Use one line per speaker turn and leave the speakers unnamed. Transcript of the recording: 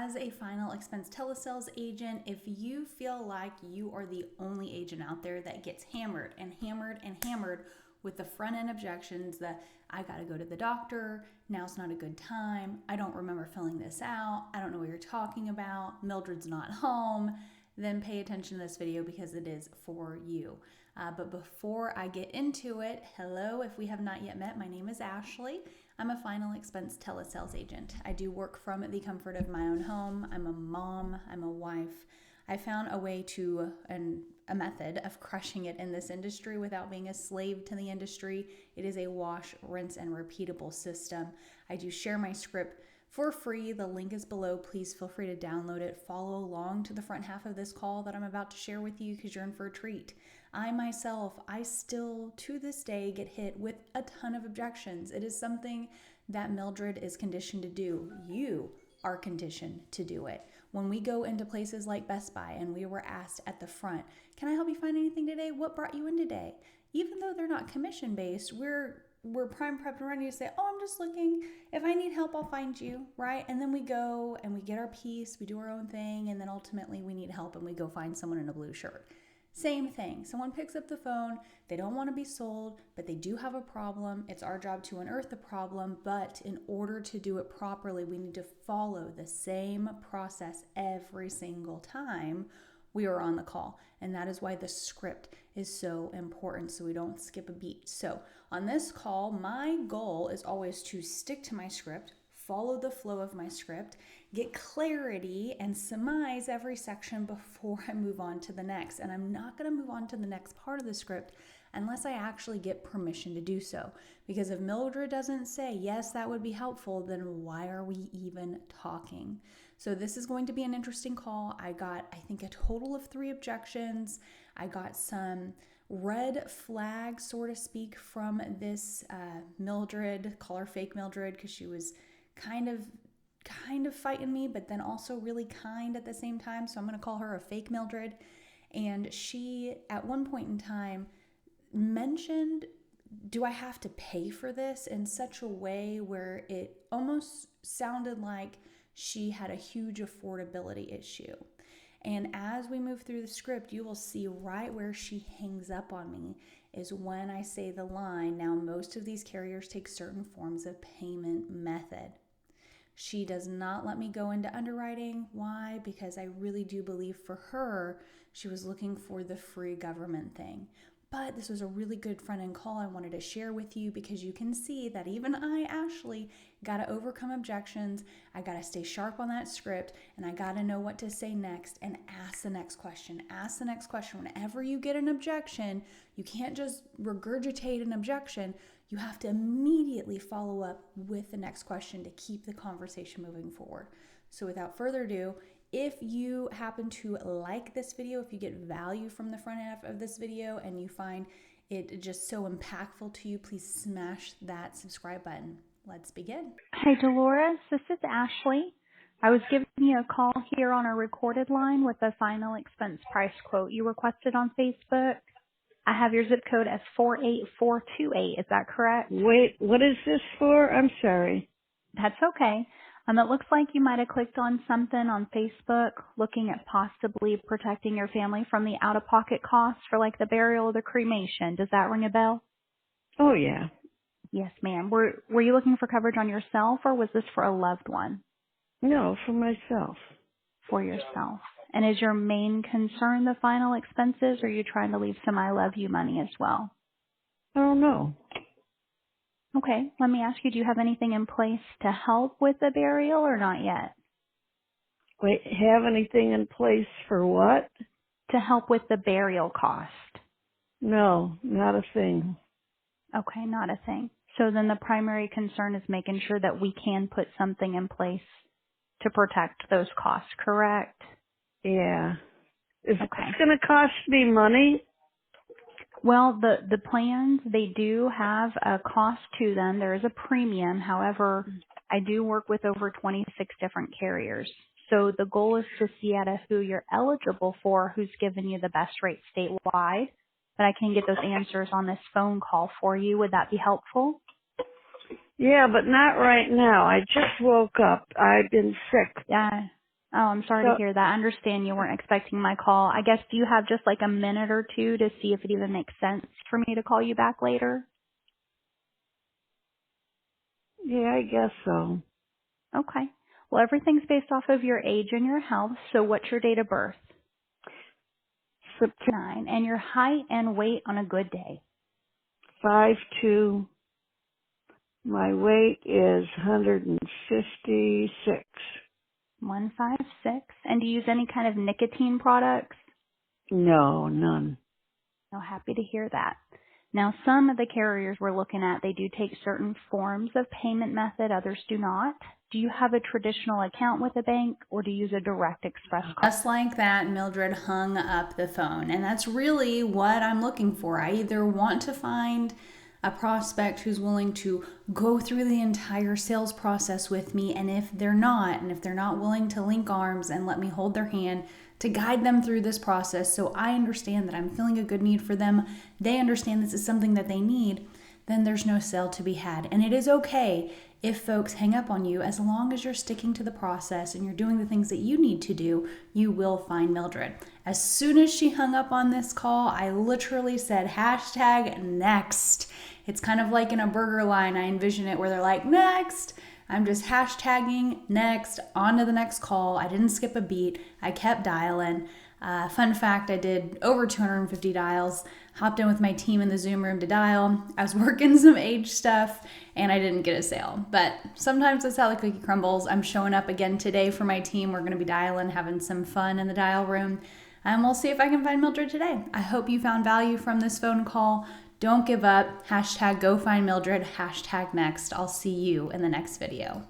As a final expense telesales agent, if you feel like you are the only agent out there that gets hammered and hammered and hammered with the front end objections that I got to go to the doctor, now's not a good time, I don't remember filling this out, I don't know what you're talking about, Mildred's not home, then pay attention to this video because it is for you. But before I get into it, hello, if we have not yet met, my name is Ashley. I'm a final expense telesales agent. I do work from the comfort of my own home. I'm a mom, I'm a wife. I found a way to, a method of crushing it in this industry without being a slave to the industry. It is a wash, rinse, and repeatable system. I do share my script for free. The link is below. Please feel free to download it. Follow along to the front half of this call that I'm about to share with you because you're in for a treat. I still, to this day, get hit with a ton of objections. It is something that Mildred is conditioned to do. You are conditioned to do it. When we go into places like Best Buy and we were asked at the front, can I help you find anything today? What brought you in today? Even though they're not commission-based, we're prime prepped and ready to say, oh, I'm just looking. If I need help, I'll find you, right? And then we go and we get our piece, we do our own thing, and then ultimately we need help and we go find someone in a blue shirt. Same thing. Someone picks up the phone, they don't want to be sold, but they do have a problem. It's our job to unearth the problem, but in order to do it properly, we need to follow the same process every single time we are on the call. And that is why the script is so important, so we don't skip a beat. So on this call, my goal is always to stick to my script, follow the flow of my script, get clarity, and surmise every section before I move on to the next. And I'm not going to move on to the next part of the script unless I actually get permission to do so. Because if Mildred doesn't say, yes, that would be helpful, then why are we even talking? So this is going to be an interesting call. I got, I think, a total of 3 objections. I got some red flags, so to speak, from this Mildred, call her fake Mildred, because she was kind of fighting me, but then also really kind at the same time. So I'm going to call her a fake Mildred. And she, at one point in time, mentioned, do I have to pay for this, in such a way where it almost sounded like she had a huge affordability issue. And as we move through the script, you will see right where she hangs up on me is when I say the line, now most of these carriers take certain forms of payment method. She does not let me go into underwriting. Why? Because I really do believe for her, she was looking for the free government thing. But this was a really good front-end call I wanted to share with you because you can see that even I, Ashley, got to overcome objections. I got to stay sharp on that script, and I got to know what to say next and ask the next question. Ask the next question. Whenever you get an objection, you can't just regurgitate an objection. You have to immediately follow up with the next question to keep the conversation moving forward. So without further ado, if you happen to like this video, if you get value from the front half of this video and you find it just so impactful to you, please smash that subscribe button. Let's begin.
Hi, Dolores. This is Ashley. I was giving you a call here on a recorded line with a final expense price quote you requested on Facebook. I have your zip code as 48428. Is that correct?
Wait, what is this for? I'm sorry.
That's okay. It looks like you might have clicked on something on Facebook looking at possibly protecting your family from the out-of-pocket costs for like the burial or the cremation. Does that ring a bell?
Oh, yeah.
Yes, ma'am. Were you looking for coverage on yourself, or was this for a loved one?
No, for myself.
For yourself. And is your main concern the final expenses, or are you trying to leave some I love you money as well?
I don't know.
Okay, let me ask you, do you have anything in place to help with the burial or not yet?
Wait, have anything in place for what?
To help with the burial cost.
No, not a thing.
Okay, not a thing. So then the primary concern is making sure that we can put something in place to protect those costs, correct?
Yeah. Is
Okay.
this going to cost me money?
Well, the plans, they do have a cost to them. There is a premium. However, I do work with over 26 different carriers. So the goal is to see out of who you're eligible for, who's giving you the best rate statewide. But I can get those answers on this phone call for you. Would that be helpful?
Yeah, but not right now. I just woke up. I've been sick.
Yeah. Oh, I'm sorry to hear that. I understand you weren't expecting my call. I guess, do you have just like a minute or two to see if it even makes sense for me to call you back later?
Yeah, I guess so.
Okay. Well, everything's based off of your age and your health. So what's your date of birth?
September
9. And your height and weight on a good day?
5'2". My weight is 156.
156. And do you use any kind of nicotine products?
No, none.
No, happy to hear that. Now, some of the carriers we're looking at, they do take certain forms of payment method. Others do not. Do you have a traditional account with a bank, or do you use a direct express card?
Just like that, Mildred hung up the phone. And that's really what I'm looking for. I either want to find a prospect who's willing to go through the entire sales process with me, and if they're not willing to link arms and let me hold their hand to guide them through this process so I understand that I'm feeling a good need for them, they understand this is something that they need, then there's no sale to be had. And it is okay if folks hang up on you, as long as you're sticking to the process and you're doing the things that you need to do, you will find Mildred. As soon as she hung up on this call, I literally said #next. It's kind of like in a burger line, I envision it, where they're like, next. I'm just hashtagging next, on to the next call. I didn't skip a beat. I kept dialing. Fun fact, I did over 250 dials, hopped in with my team in the Zoom room to dial. I was working some age stuff and I didn't get a sale. But sometimes that's how the cookie crumbles. I'm showing up again today for my team. We're going to be dialing, having some fun in the dial room. And we'll see if I can find Mildred today. I hope you found value from this phone call. Don't give up. #GoFindMildred. #next. I'll see you in the next video.